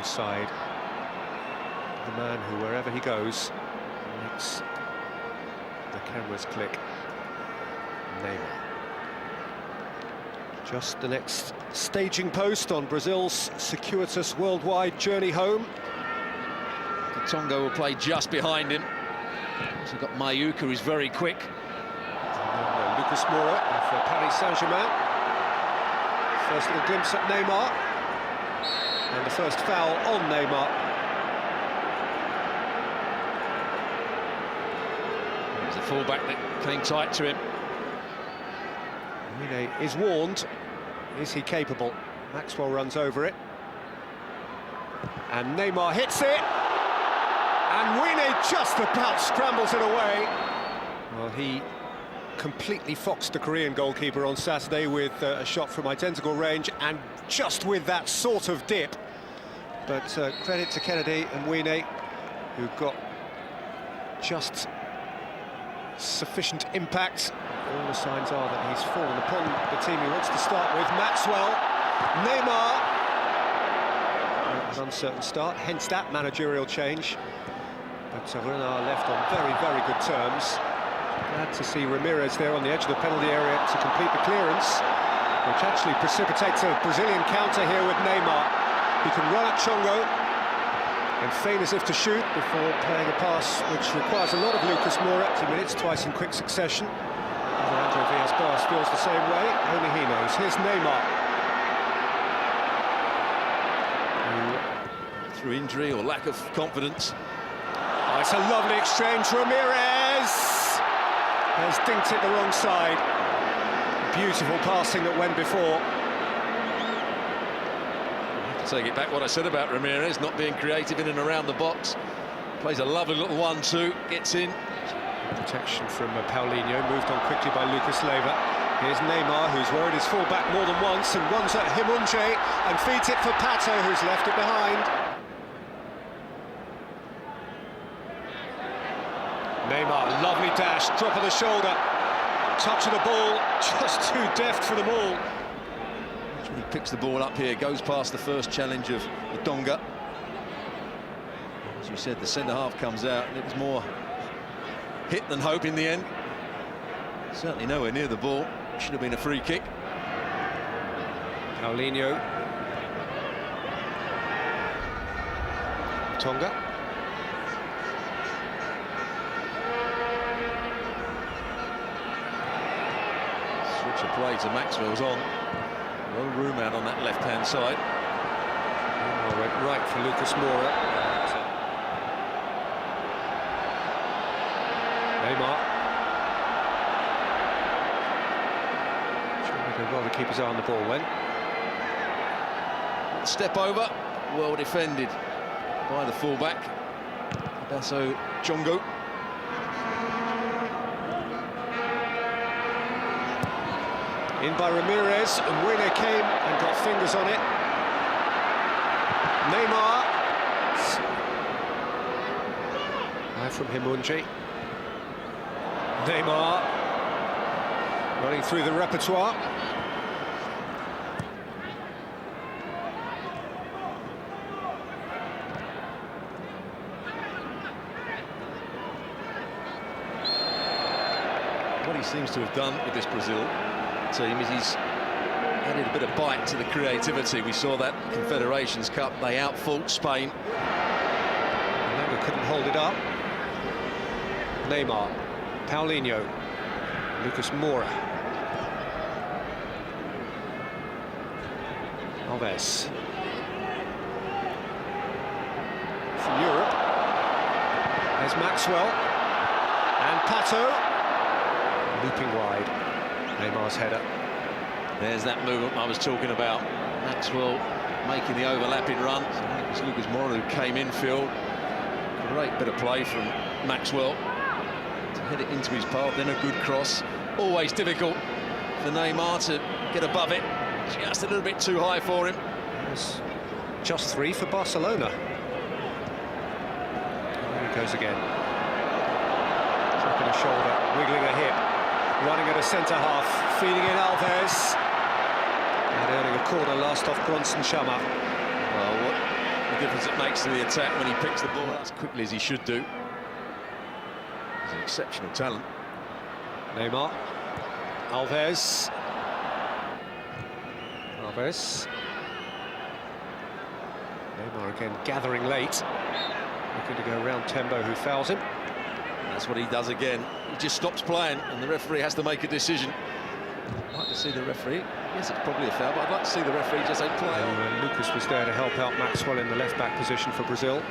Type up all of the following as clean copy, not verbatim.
alongside the man who, wherever he goes, makes the cameras click. Neymar. Just the next staging post on Brazil's circuitous worldwide journey home. Tonga will play just behind him. So we've got Mayuka, who's very quick. And Lucas Moura for Paris Saint-Germain. First little glimpse at Neymar. And the first foul on Neymar. There's the fullback that came tight to him. Mine is warned. Is he capable? Maxwell runs over it. And Neymar hits it. And Wine just about scrambles it away. Well, he completely foxed the Korean goalkeeper on Saturday with a shot from identical range, and just with that sort of dip. But credit to Kennedy and Wine, who got just sufficient impact. All the signs are that he's fallen upon the team he wants to start with. Maxwell, Neymar. An uncertain start, hence that managerial change. But Renard left on very, very good terms. Glad to see Ramirez there on the edge of the penalty area to complete the clearance, which actually precipitates a Brazilian counter here with Neymar. He can run at Chongo and feign as if to shoot before playing a pass which requires a lot of Lucas Moura. 2 minutes, twice in quick succession. Whether André Villas-Boas feels the same way, only he knows. Here's Neymar. Through injury or lack of confidence. Oh, it's a lovely exchange. Ramirez has dinked it the wrong side. Beautiful passing that went before. I have to take it back what I said about Ramirez not being creative in and around the box. Plays a lovely little 1-2, gets in. Protection from Paulinho, moved on quickly by Lucas Leiva. Here's Neymar, who's worried his full-back more than once, and runs at Himunje and feeds it for Pato, who's left it behind. Neymar, lovely dash, drop of the shoulder, touch of the ball, just too deft for them all. He picks the ball up here, goes past the first challenge of the Tonga. As you said, the centre-half comes out, and it was more hit than hope in the end. Certainly nowhere near the ball. Should have been a free kick. Paulinho. Tonga. Switch of play to Maxwell's on. No room out on that left-hand side. Neymar went right for Lucas Moura. Neymar. Trying to go well to keep his eye on the ball when. Step over, well defended by the fullback. Dasso Chongo. In by Ramirez, and Wine came and got fingers on it. Neymar. Now from Himunji. Neymar running through the repertoire. What he seems to have done with this Brazil team is he's added a bit of bite to the creativity. We saw that Confederations Cup, they outfought Spain. Neymar couldn't hold it up. Neymar, Paulinho, Lucas Moura. Alves. From Europe. There's Maxwell. And Pato. Looping wide. Neymar's header. There's that movement I was talking about. Maxwell making the overlapping run. So I think it was Lucas Moura who came infield. Great bit of play from Maxwell to head it into his path, then a good cross. Always difficult for Neymar to get above it. Just a little bit too high for him. It's just 3 for Barcelona. There he goes again. Dropping a shoulder, wiggling a hip, running at a centre-half, feeding in Alves. And earning a corner last off Bronson Chama. Well, the difference it makes to the attack when he picks the ball as quickly as he should do. He's an exceptional talent. Neymar. Alves. Neymar again gathering late. Looking to go around Tembo, who fouls him. That's what he does again. He just stops playing and the referee has to make a decision. I'd like to see the referee. Yes, it's probably a foul, but I'd like to see the referee just say play on. Lucas was there to help out Maxwell in the left-back position for Brazil.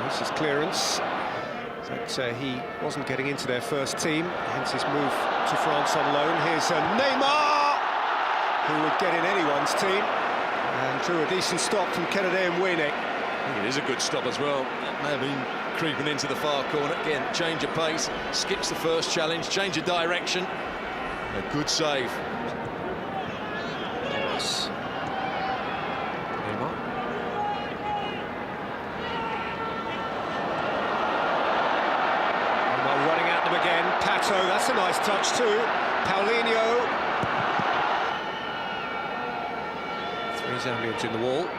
This is clearance. But he wasn't getting into their first team, hence his move to France on loan. Here's Neymar, who would get in anyone's team, and drew a decent stop from Kennedy and Mwene. I think it is a good stop as well. It may have been creeping into the far corner. Again, change of pace, skips the first challenge, change of direction. A good save. Yes. Neymar. Neymar running at them again. Pato, that's a nice touch too. Paulinho. 3 Zambians in the wall.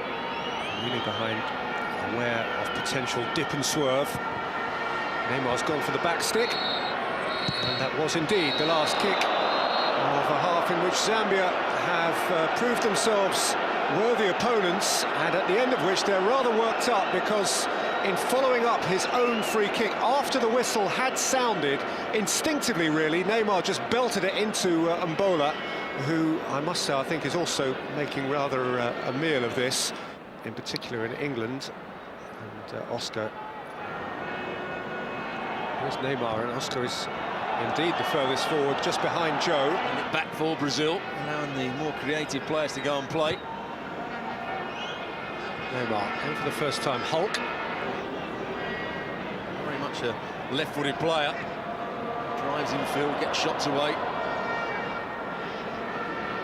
Really behind, aware of potential dip and swerve. Neymar's gone for the back stick. And that was indeed the last kick of a half in which Zambia have proved themselves worthy opponents, and at the end of which they're rather worked up, because in following up his own free kick after the whistle had sounded, instinctively really, Neymar just belted it into Mbola, who I must say I think is also making rather a meal of this, in particular in England. And Oscar. Here's Neymar, and Oscar is indeed the furthest forward, just behind Joe. And back for Brazil, allowing the more creative players to go and play. Neymar, and for the first time, Hulk. Very much a left-footed player. Drives infield, gets shots away.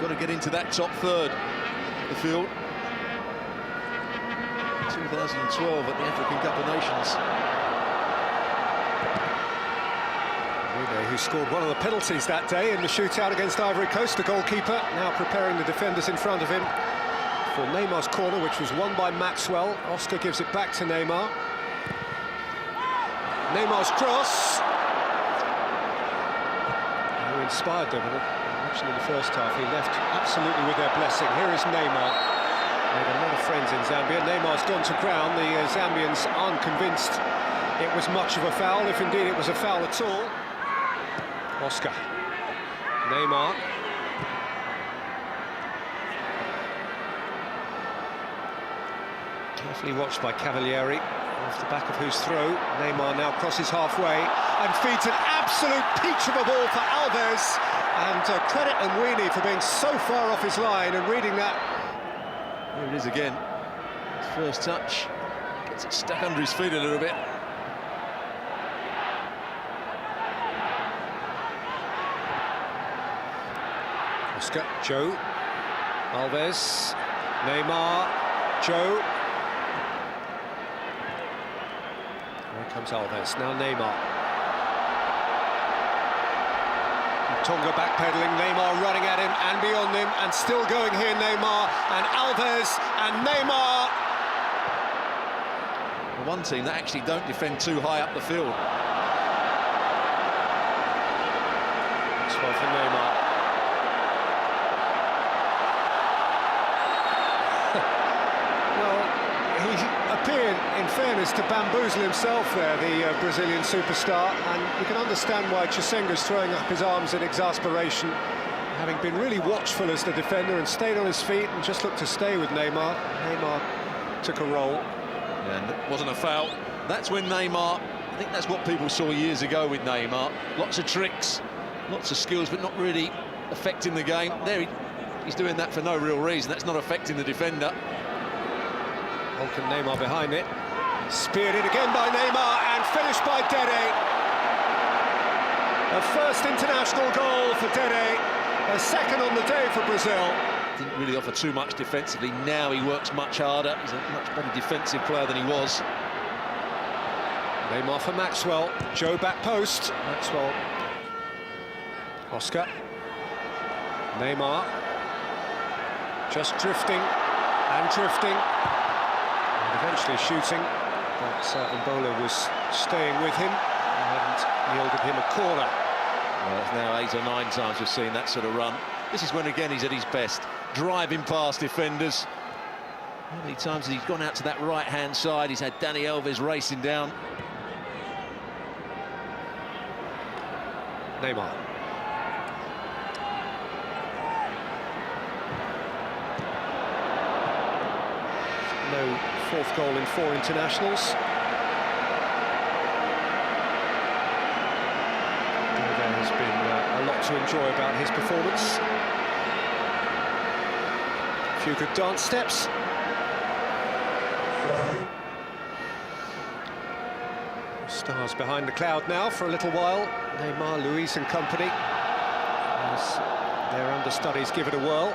Got to get into that top third of the field. 2012 at the African Cup of Nations. Who scored one of the penalties that day in the shootout against Ivory Coast, the goalkeeper, now preparing the defenders in front of him for Neymar's corner, which was won by Maxwell. Oscar gives it back to Neymar. Neymar's cross. Who inspired them? Watching in the first half, he left absolutely with their blessing. Here is Neymar. Made a lot of friends in Zambia. Neymar's gone to ground. The Zambians aren't convinced it was much of a foul, if indeed it was a foul at all. Oscar. Neymar. Carefully watched by Cavalieri, off the back of whose throw Neymar now crosses halfway and feeds an absolute peach of a ball for Alves. And credit Mwene for being so far off his line and reading that. Here it is again. His first touch. Gets it stuck under his feet a little bit. Oscar, Joe, Alves, Neymar, Joe. Here comes Alves, now Neymar. Tonga backpedaling, Neymar running at him and beyond him, and still going here, Neymar, and Alves, and Neymar. One team that actually don't defend too high up the field. That's well for Neymar. He appeared, in fairness, to bamboozle himself there, the Brazilian superstar, and you can understand why Chisenga's throwing up his arms in exasperation, having been really watchful as the defender and stayed on his feet and just looked to stay with Neymar. Neymar took a roll. And it wasn't a foul. That's when Neymar, I think that's what people saw years ago with Neymar. Lots of tricks, lots of skills, but not really affecting the game. There he's doing that for no real reason. That's not affecting the defender. Hulk and Neymar behind it. Speared in again by Neymar and finished by Dede. A first international goal for Dede, a second on the day for Brazil. Didn't really offer too much defensively. Now he works much harder. He's a much better defensive player than he was. Neymar for Maxwell. Joe back post. Maxwell. Oscar. Neymar. Just drifting and drifting. And eventually shooting, but Mbola was staying with him and yielded him a corner. Well, it's now 8 or 9 times we've seen that sort of run. This is when, again, he's at his best, driving past defenders. How many times has he gone out to that right-hand side? He's had Dani Alves racing down. Neymar. No fourth goal in 4 internationals. There has been a lot to enjoy about his performance. A few good dance steps. Stars behind the cloud now for a little while. Neymar, Luis and company, as their understudies give it a whirl.